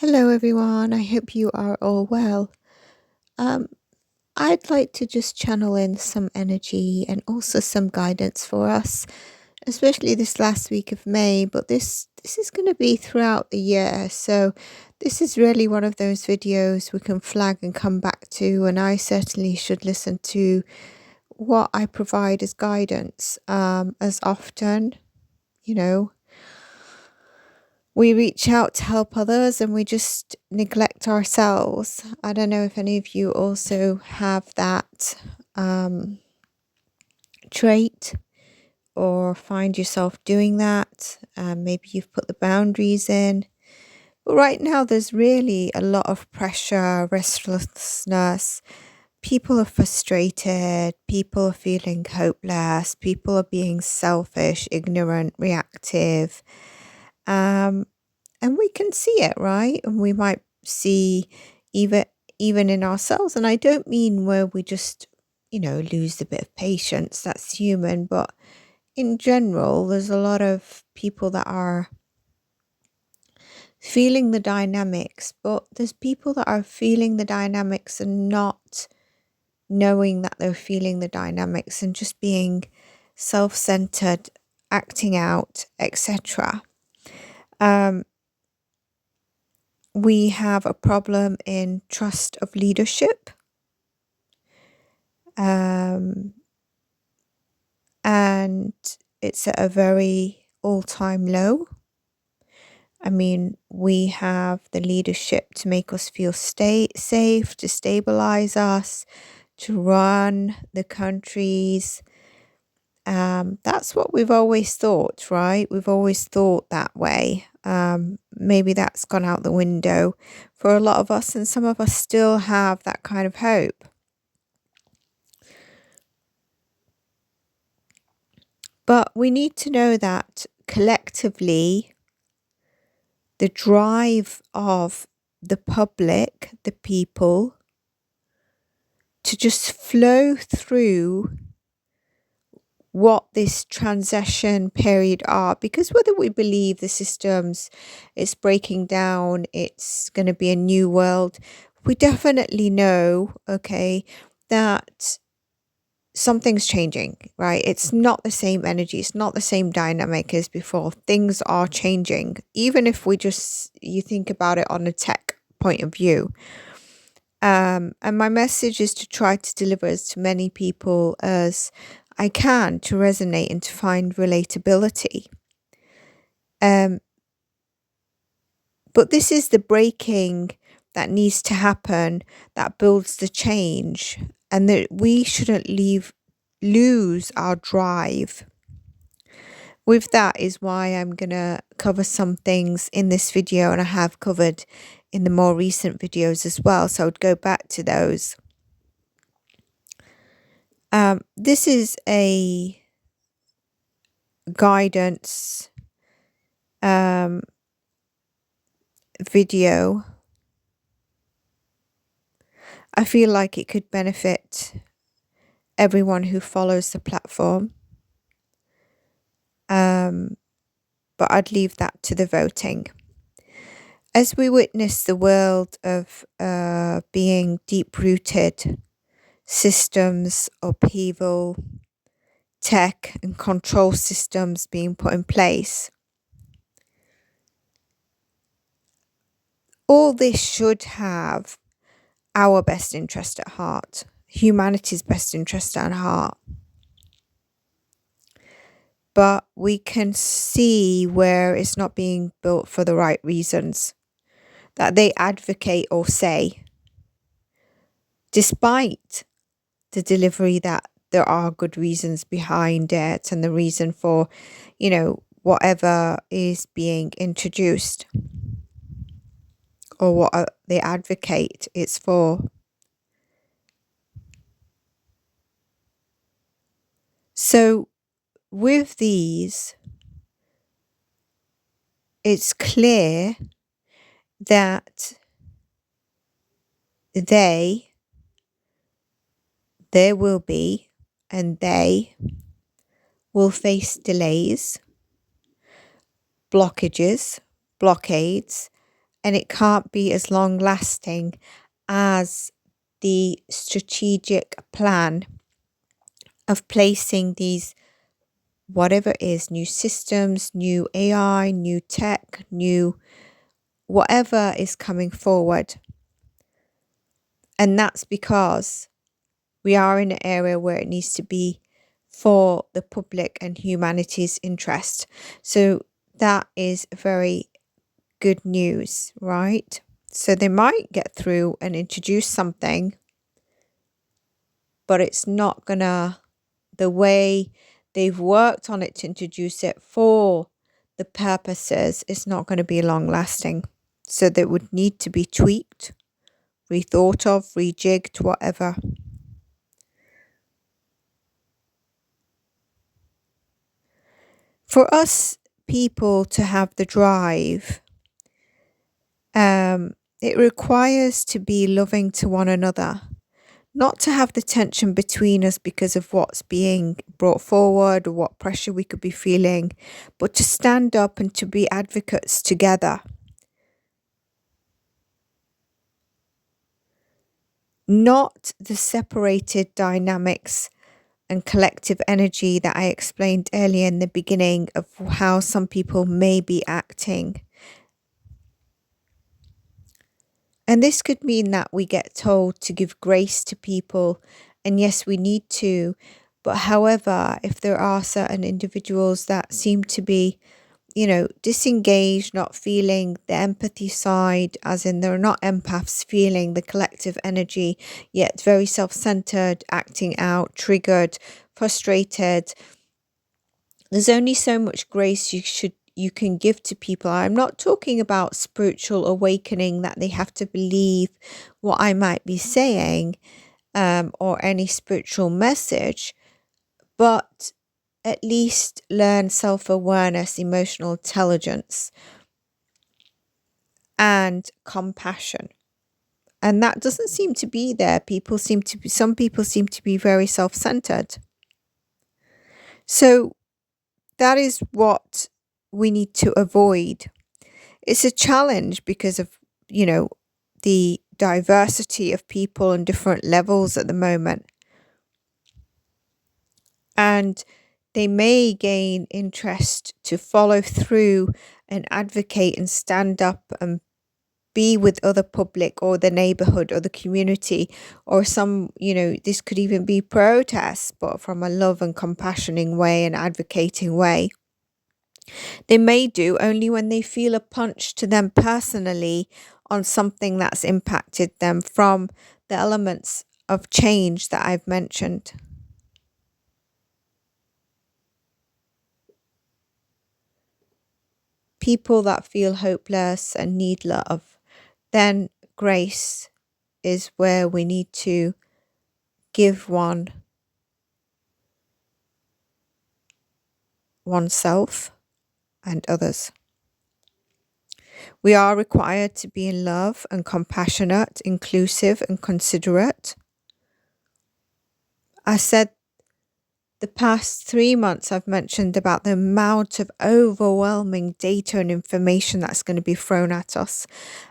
Hello, everyone. I hope you are all well. Um, I'd like to just channel in some energy and also some guidance for us, especially this last week of May. But this is going to be throughout the year, so this is really one of those videos we can flag and come back to. And I certainly should listen to what I provide as guidance as often, you know. We reach out to help others and we just neglect ourselves. I don't know if any of you also have that trait or find yourself doing that. Maybe you've put the boundaries in. But right now, there's really a lot of pressure, restlessness. People are frustrated. People are feeling hopeless. People are being selfish, ignorant, reactive. And we can see it, right? And we might see even even in ourselves. And I don't mean where we just, lose a bit of patience. That's human. But in general, there's a lot of people that are feeling the dynamics, but there's people that are feeling the dynamics and not knowing that they're feeling the dynamics and just being self-centered, acting out, etc. We have a problem in trust of leadership. And it's at a very all-time low. I mean, we have the leadership to make us feel safe, to stabilize us, to run the countries. That's what we've always thought, right? We've always thought that way. Maybe that's gone out the window for a lot of us, and some of us still have that kind of hope. But we need to know that collectively, the drive of the public, the people, to just flow through what this transition period are, because whether we believe the systems is breaking down, it's going to be a new world, we definitely know, okay, that something's changing, right? It's not the same energy, it's not the same dynamic as before. Things are changing, even if you think about it on a tech point of view. And my message is to try to deliver as to many people as I can, to resonate and to find relatability. But this is the breaking that needs to happen, that builds the change, and that we shouldn't lose our drive. With that is why I'm going to cover some things in this video, and I have covered in the more recent videos as well, so I would go back to those. This is a guidance video. I feel like it could benefit everyone who follows the platform. But I'd leave that to the voting. As we witness the world of being deep-rooted systems, upheaval, tech and control systems being put in place, all this should have our best interest at heart, humanity's best interest at heart. But we can see where it's not being built for the right reasons that they advocate or say, despite the delivery that there are good reasons behind it and the reason for, whatever is being introduced or what they advocate it's for. So with these, it's clear that there will be, and they will face delays, blockages, blockades, and it can't be as long lasting as the strategic plan of placing these, whatever it is, new systems, new AI, new tech, new whatever is coming forward. And that's because we are in an area where it needs to be for the public and humanity's interest. So that is very good news, right? So they might get through and introduce something, but it's not gonna, the way they've worked on it to introduce it for the purposes, it's not going to be long lasting. So they would need to be tweaked, rethought of, rejigged, whatever. For us people to have the drive, it requires to be loving to one another, not to have the tension between us because of what's being brought forward or what pressure we could be feeling, but to stand up and to be advocates together. Not the separated dynamics and collective energy that I explained earlier in the beginning of how some people may be acting. And this could mean that we get told to give grace to people, and yes, we need to. But however, if there are certain individuals that seem to be, disengaged, not feeling the empathy side, as in they're not empaths, feeling the collective energy, yet very self-centered, acting out, triggered, frustrated, there's only so much grace you can give to people. I'm not talking about spiritual awakening that they have to believe what I might be saying, or any spiritual message, but at least learn self-awareness, emotional intelligence, and compassion. And that doesn't seem to be there. Some people seem to be very self-centered. So that is what we need to avoid. It's a challenge because of, the diversity of people and different levels at the moment. And they may gain interest to follow through and advocate and stand up and be with other public or the neighborhood or the community, or some, this could even be protests, but from a love and compassioning way and advocating way. They may do only when they feel a punch to them personally on something that's impacted them from the elements of change that I've mentioned. People that feel hopeless and need love, then grace is where we need to give oneself and others. We are required to be in love and compassionate, inclusive and considerate. I said the past 3 months I've mentioned about the amount of overwhelming data and information that's going to be thrown at us.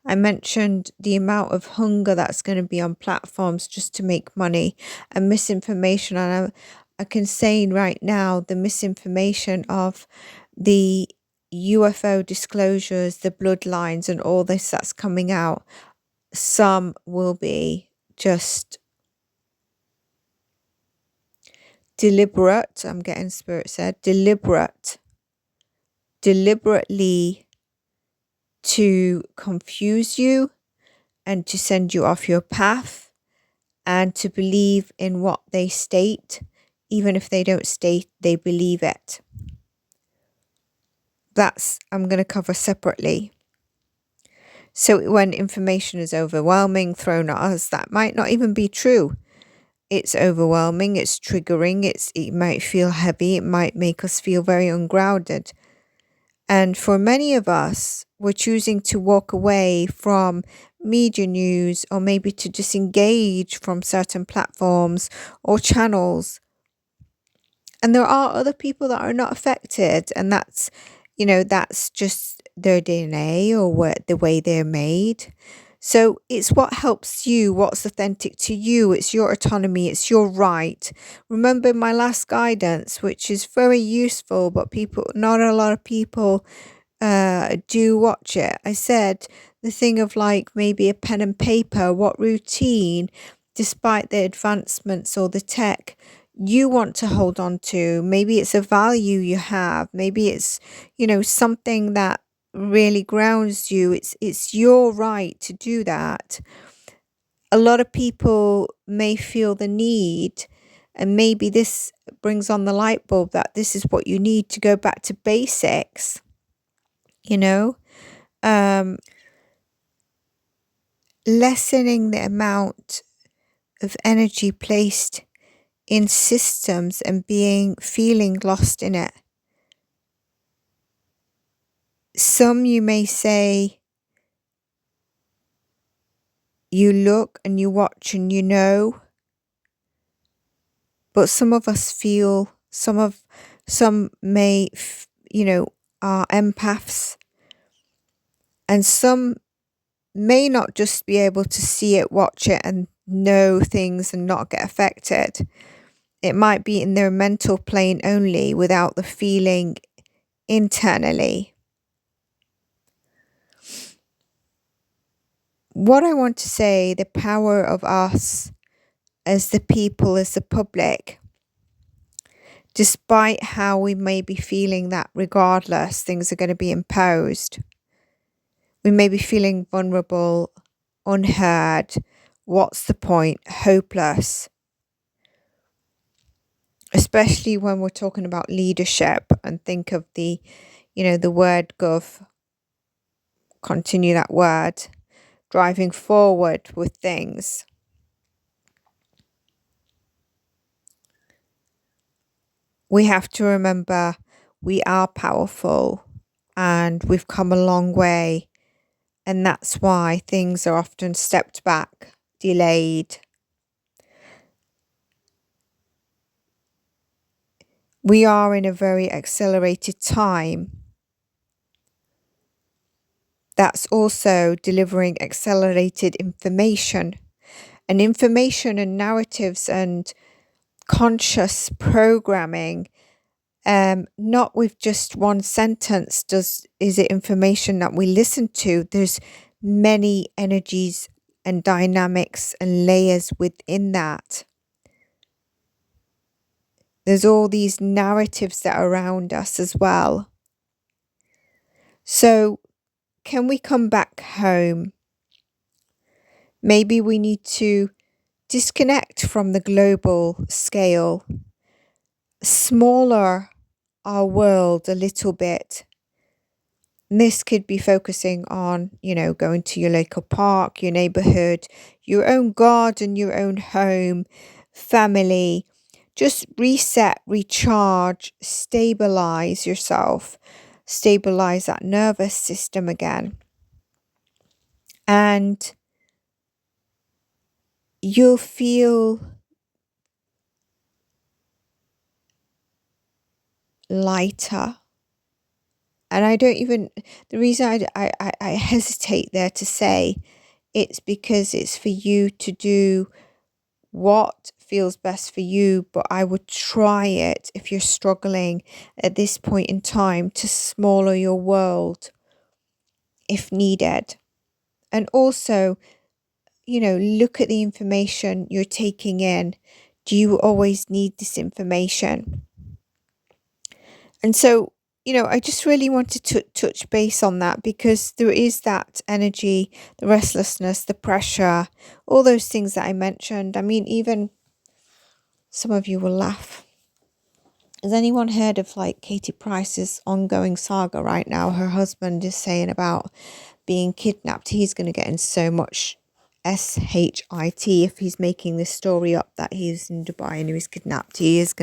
I mentioned the amount of hunger that's going to be on platforms just to make money, and misinformation. And I can say right now the misinformation of the UFO disclosures, the bloodlines and all this that's coming out, some will be just deliberate. I'm getting spirit said deliberately to confuse you and to send you off your path and to believe in what they state, even if they don't state, they believe it. That's I'm going to cover separately. So when information is overwhelming, thrown at us, that might not even be true. It's overwhelming, it's triggering, it might feel heavy, it might make us feel very ungrounded. And for many of us, we're choosing to walk away from media news, or maybe to disengage from certain platforms or channels. And there are other people that are not affected, and that's just their DNA or the way they're made. So it's what helps you, what's authentic to you. It's your autonomy, it's your right. Remember my last guidance, which is very useful, but not a lot of people do watch it. I said the thing of like maybe a pen and paper, what routine, despite the advancements or the tech, you want to hold on to. Maybe it's a value you have. Maybe it's, something that really grounds you. It's your right to do that. A lot of people may feel the need, and maybe this brings on the light bulb that this is what you need to go back to basics, lessening the amount of energy placed in systems and feeling lost in it. Some you may say you look and you watch and but some of us feel, some may, are empaths, and some may not just be able to see it, watch it, and know things and not get affected. It might be in their mental plane only without the feeling internally. What I want to say, the power of us as the people, as the public, despite how we may be feeling that regardless, things are going to be imposed. We may be feeling vulnerable, unheard, what's the point, hopeless. Especially when we're talking about leadership and think of the word gov, continue that word, driving forward with things. We have to remember we are powerful and we've come a long way. And that's why things are often stepped back, delayed. We are in a very accelerated time that's also delivering accelerated information and narratives and conscious programming. Not with just one sentence is it information that we listen to. There's many energies and dynamics and layers within that. There's all these narratives that are around us as well. So can we come back home? Maybe we need to disconnect from the global scale, smaller our world a little bit. And this could be focusing on, going to your local park, your neighborhood, your own garden, your own home, family. Just reset, recharge, stabilize yourself, stabilize that nervous system again. And you'll feel lighter. And the reason I hesitate there to say it's because it's for you to do what feels best for you, but I would try it if you're struggling at this point in time to smaller your world if needed. And also, look at the information you're taking in. Do you always need this information? And so, I just really wanted to touch base on that because there is that energy, the restlessness, the pressure, all those things that I mentioned. I mean, even some of you will laugh. Has anyone heard of like Katie Price's ongoing saga right now? Her husband is saying about being kidnapped. He's going to get in so much shit if he's making this story up that he's in Dubai and he was kidnapped. He's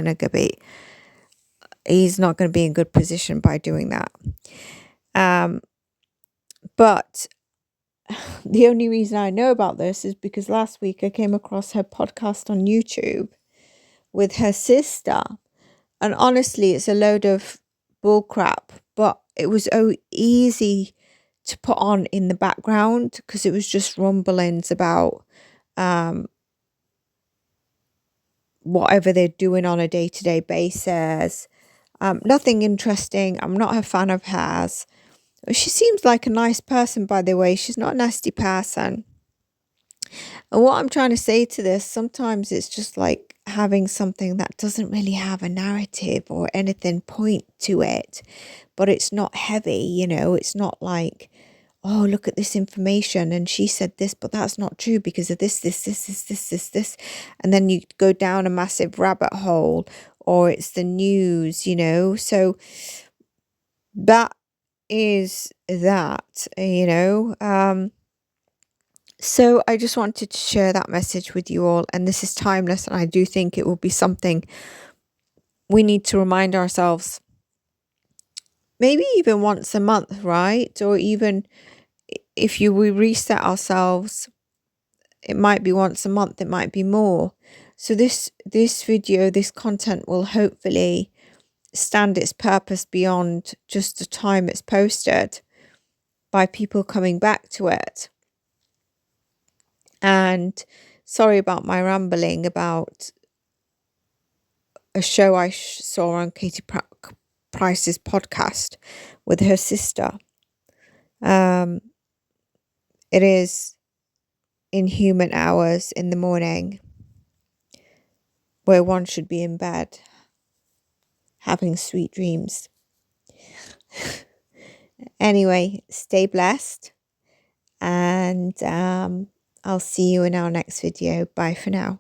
not going to be in good position by doing that. But the only reason I know about this is because last week I came across her podcast on YouTube with her sister. And honestly, it's a load of bullcrap, but it was so easy to put on in the background because it was just rumblings about whatever they're doing on a day-to-day basis. Nothing interesting. I'm not a fan of hers. She seems like a nice person, by the way. She's not a nasty person. And what I'm trying to say to this, sometimes it's just like having something that doesn't really have a narrative or anything point to it, but it's not heavy, you know, it's not like, oh, look at this information and she said this, but that's not true because of this. And then you go down a massive rabbit hole, or it's the news, you know. So that is that, you know. So I just wanted to share that message with you all. And this is timeless. And I do think it will be something we need to remind ourselves, maybe even once a month, right? Or even if we reset ourselves, it might be once a month, it might be more. So this video, this content will hopefully stand its purpose beyond just the time it's posted, by people coming back to it. And sorry about my rambling about a show I saw on Katie Price's podcast with her sister. It is inhuman hours in the morning where one should be in bed having sweet dreams. Anyway, stay blessed, and I'll see you in our next video. Bye for now.